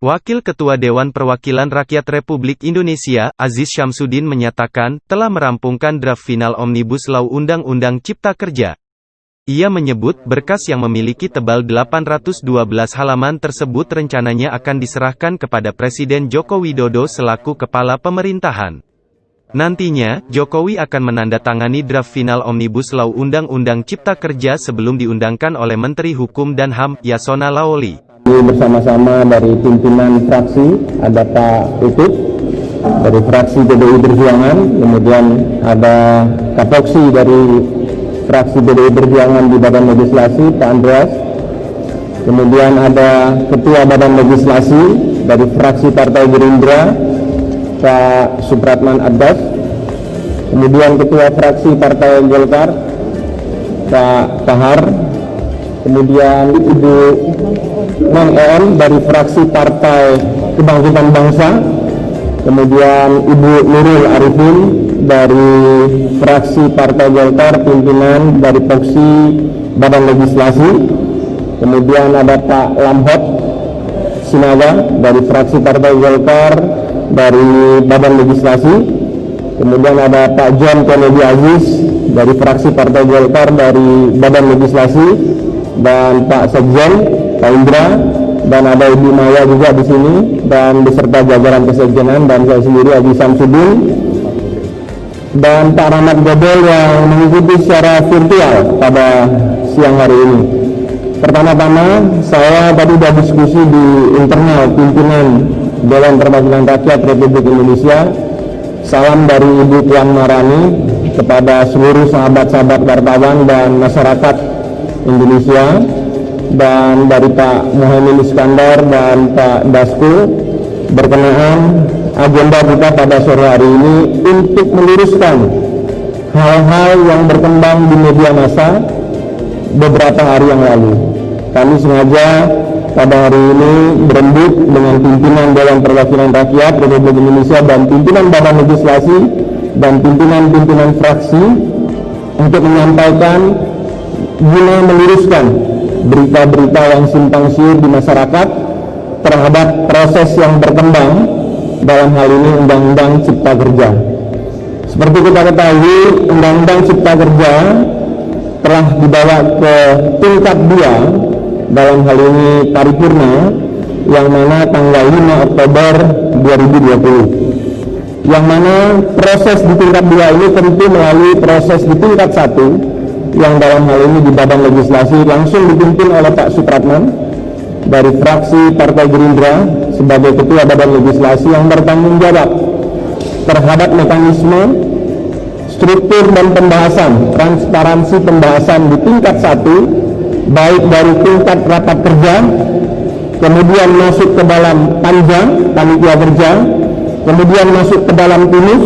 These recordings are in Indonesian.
Wakil Ketua Dewan Perwakilan Rakyat Republik Indonesia, Aziz Syamsuddin menyatakan, telah merampungkan draft final Omnibus Law Undang-Undang Cipta Kerja. Ia menyebut, berkas yang memiliki tebal 812 halaman tersebut rencananya akan diserahkan kepada Presiden Joko Widodo selaku Kepala Pemerintahan. Nantinya, Jokowi akan menandatangani draft final Omnibus Law Undang-Undang Cipta Kerja sebelum diundangkan oleh Menteri Hukum dan HAM, Yasona Laoli. Bersama-sama dari pimpinan fraksi, ada Pak Utut dari fraksi PDI Perjuangan, kemudian ada Kapoksi dari fraksi PDI Perjuangan di Badan Legislasi, Pak Andreas, kemudian ada Ketua Badan Legislasi dari fraksi Partai Gerindra, Pak Supratman Abbas, kemudian Ketua fraksi Partai Golkar, Pak Kahar, kemudian Ibu Nong En dari fraksi Partai Kebangkitan Bangsa, kemudian Ibu Nurul Arifin dari fraksi Partai Golkar, pimpinan dari Poksi Badan Legislasi, kemudian ada Pak Lamhot Sinaga dari fraksi Partai Golkar dari Badan Legislasi, kemudian ada Pak John Kennedy Aziz dari fraksi Partai Golkar dari Badan Legislasi, dan Pak Sekjen Pak Indra, dan ada Ibu Maya juga di sini, dan beserta jajaran kesekjenan, dan saya sendiri Aziz Syamsuddin, dan Pak Rahmat Gobel yang mengikuti secara virtual pada siang hari ini. Pertama-tama, saya tadi sudah diskusi di internal pimpinan Dewan Perwakilan Rakyat Republik Indonesia. Salam dari Ibu Puan Maharani kepada seluruh sahabat-sahabat wartawan dan masyarakat Indonesia, dan dari Pak Muhaimin Iskandar dan Pak Dasko, berkenaan agenda kita pada sore hari ini untuk meluruskan hal-hal yang berkembang di media massa beberapa hari yang lalu. Kami sengaja pada hari ini berembuk dengan pimpinan Dewan Perwakilan Rakyat Republik Indonesia dan pimpinan Badan Legislasi dan pimpinan-pimpinan fraksi untuk menyampaikan guna meluruskan berita-berita yang simpang siur di masyarakat terhadap proses yang berkembang, dalam hal ini Undang-Undang Cipta Kerja. Seperti kita ketahui, Undang-Undang Cipta Kerja telah dibawa ke tingkat 2, dalam hal ini paripurna, yang mana tanggal 5 Oktober 2020. Yang mana proses di tingkat 2 ini tentu melalui proses di tingkat 1, yang dalam hal ini di Badan Legislasi langsung dipimpin oleh Pak Supratman dari fraksi Partai Gerindra sebagai Ketua Badan Legislasi yang bertanggung jawab terhadap mekanisme, struktur dan pembahasan, transparansi pembahasan di tingkat 1, baik dari tingkat rapat kerja, kemudian masuk ke dalam panja, panitia kerja, kemudian masuk ke dalam pinus,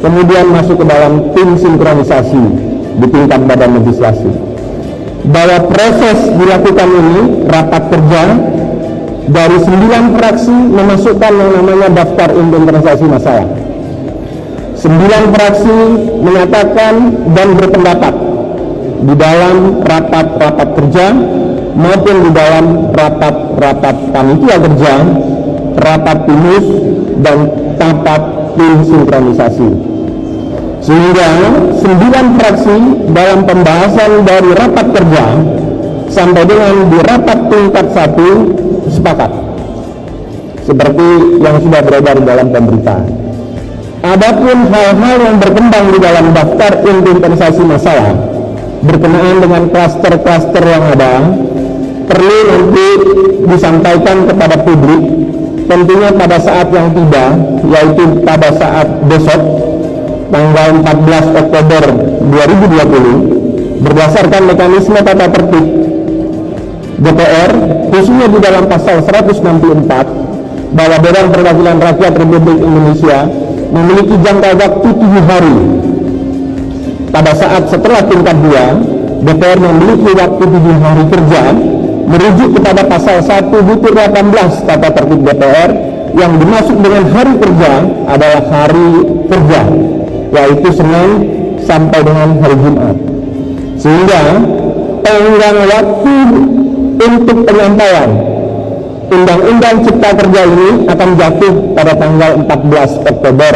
kemudian masuk ke dalam tim sinkronisasi di tingkat Badan Legislasi. Bahwa proses dilakukan ini, rapat kerja dari 9 fraksi memasukkan yang namanya daftar inventarisasi masalah. 9 fraksi menyatakan dan berpendapat di dalam rapat-rapat kerja maupun di dalam rapat-rapat panitia kerja, rapat pinus, dan rapat tim sinkronisasi. Sehingga 9 fraksi dalam pembahasan dari rapat kerja sampai dengan di rapat tingkat 1 sepakat, seperti yang sudah beredar dalam pemberitaan. Adapun hal-hal yang berkembang di dalam daftar inventarisasi masalah berkenaan dengan klaster-klaster yang ada, perlu nanti disampaikan kepada publik, tentunya pada saat yang tiba, yaitu pada saat besok tanggal 14 Oktober 2020, berdasarkan mekanisme tata tertib DPR, khususnya di dalam pasal 164, bahwa Dewan Perwakilan Rakyat Republik Indonesia memiliki jangka waktu 7 hari. Pada saat setelah tingkat 2, DPR memiliki waktu 7 hari kerja merujuk kepada pasal 1/18 tata tertib DPR, yang dimaksud dengan hari kerja adalah hari kerja, yaitu Senin sampai dengan hari Jumat. Sehingga tenggang waktu untuk penyampaian Undang-Undang Cipta Kerja ini akan jatuh pada tanggal 14 Oktober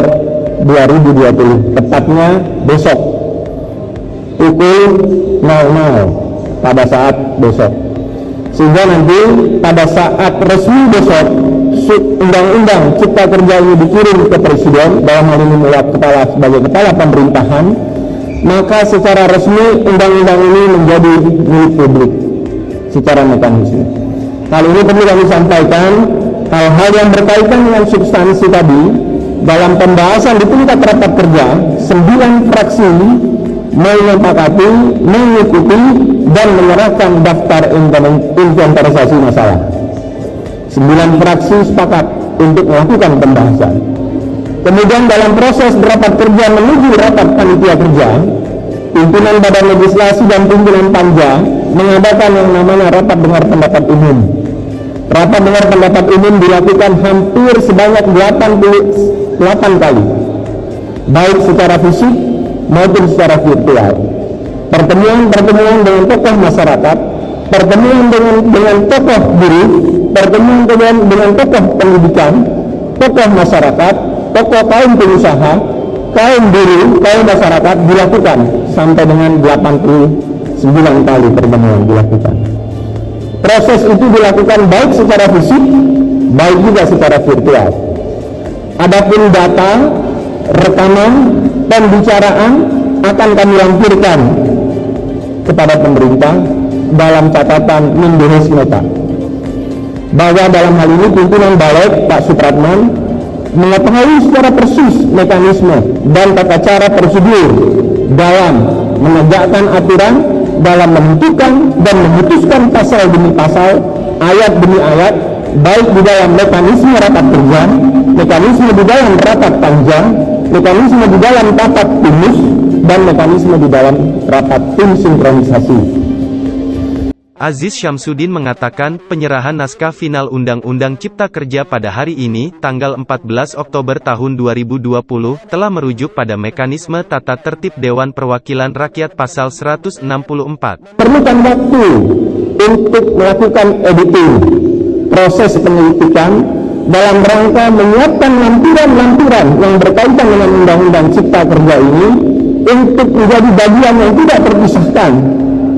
2020, tepatnya besok pukul 00 pada saat besok. Sehingga nanti pada saat resmi besok Undang-Undang Cipta Kerja ini dikirim ke Presiden, dalam hal ini sebagai kepala pemerintahan, maka secara resmi undang-undang ini menjadi milik publik secara mekanisme. Hal ini perlu kami sampaikan, hal-hal yang berkaitan dengan substansi tadi dalam pembahasan di tingkat rapat kerja, 9 fraksi menyepakati, mengikuti dan menyerahkan daftar inventarisasi masalah. 9 fraksi sepakat untuk melakukan pembahasan. Kemudian dalam proses rapat kerja menuju rapat panitia kerja, pimpinan Badan Legislasi dan pimpinan Panja mengadakan yang namanya rapat dengar pendapat umum. Rapat dengar pendapat umum dilakukan hampir sebanyak 88 kali, baik secara fisik maupun secara virtual. Pertemuan-pertemuan dengan tokoh masyarakat, pertemuan dengan tokoh buruh, pertemuan dengan tokoh pendidikan, tokoh masyarakat, tokoh kaum pengusaha, kaum buruh, kaum masyarakat dilakukan sampai dengan 89 kali pertemuan dilakukan. Proses itu dilakukan baik secara fisik, baik juga secara virtual. Adapun data, rekaman, pembicaraan akan kami lampirkan kepada pemerintah dalam catatan Menderes Meta. Bahwa dalam hal ini pimpinan Balek Pak Supratman mengetahui secara persis mekanisme dan tata cara prosedur dalam menegakkan aturan, dalam menentukan dan memutuskan pasal demi pasal, ayat demi ayat, baik di dalam mekanisme rapat kerja, mekanisme di dalam rapat panja, mekanisme di dalam rapat timus, dan mekanisme di dalam rapat tim sinkronisasi. Aziz Syamsuddin mengatakan penyerahan naskah final Undang-Undang Cipta Kerja pada hari ini, tanggal 14 Oktober tahun 2020, telah merujuk pada mekanisme tata tertib Dewan Perwakilan Rakyat pasal 164. Perlukan waktu untuk melakukan editing, proses penyelidikan dalam rangka menyiapkan lampiran-lampiran yang berkaitan dengan Undang-Undang Cipta Kerja ini untuk menjadi bagian yang tidak terpisahkan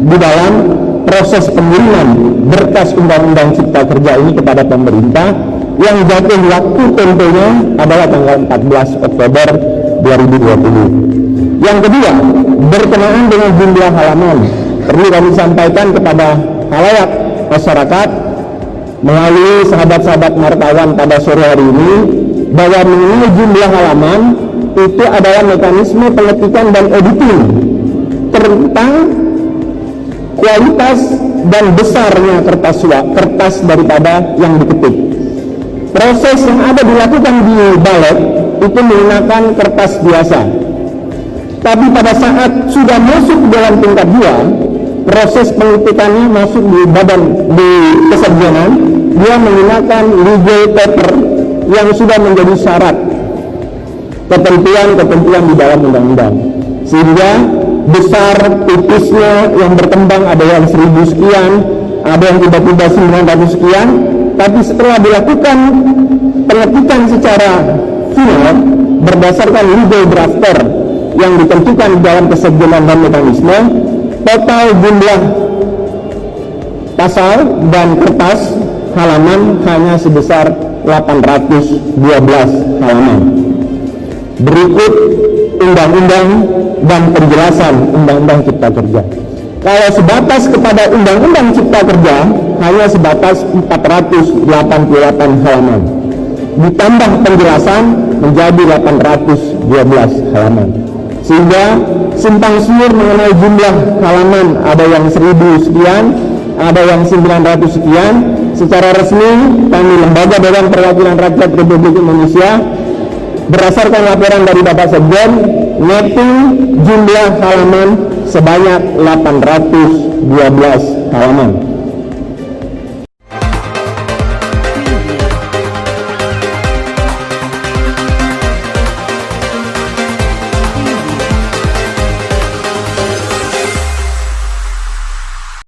di dalam proses pengiriman berkas Undang-Undang Cipta Kerja ini kepada pemerintah, yang jatuh waktu tentunya adalah tanggal 14 Oktober 2020. Yang kedua, berkenaan dengan jumlah halaman, perlu kami sampaikan kepada halayak masyarakat melalui sahabat-sahabat wartawan pada sore hari ini bahwa mengenai jumlah halaman itu adalah mekanisme pengetikan dan editing tentang kualitas dan besarnya kertas daripada yang diketik. Proses yang ada dilakukan di Balek itu menggunakan kertas biasa. Tapi pada saat sudah masuk dalam tingkat 2, proses pengetikannya masuk di kesekjenan, dia menggunakan legal paper yang sudah menjadi syarat ketentuan-ketentuan di dalam undang-undang. Sehingga besar tipisnya yang berkembang ada yang 1000 sekian, ada yang tiba-tiba 900 sekian, tapi setelah dilakukan pengetikan secara final berdasarkan legal drafter yang ditentukan dalam kesekjenan dan mekanisme, total jumlah pasal dan kertas halaman hanya sebesar 812 halaman. Berikut undang-undang dan penjelasan Undang-Undang Cipta Kerja. Kalau sebatas kepada Undang-Undang Cipta Kerja hanya sebatas 488 halaman. Ditambah penjelasan menjadi 812 halaman. Sehingga simpang siur mengenai jumlah halaman ada yang 1000 sekian, ada yang 900 sekian. Secara resmi kami Lembaga Dewan Perwakilan Rakyat Republik Indonesia berdasarkan laporan dari Bapak Sekjen, mapping jumlah halaman sebanyak 812 halaman.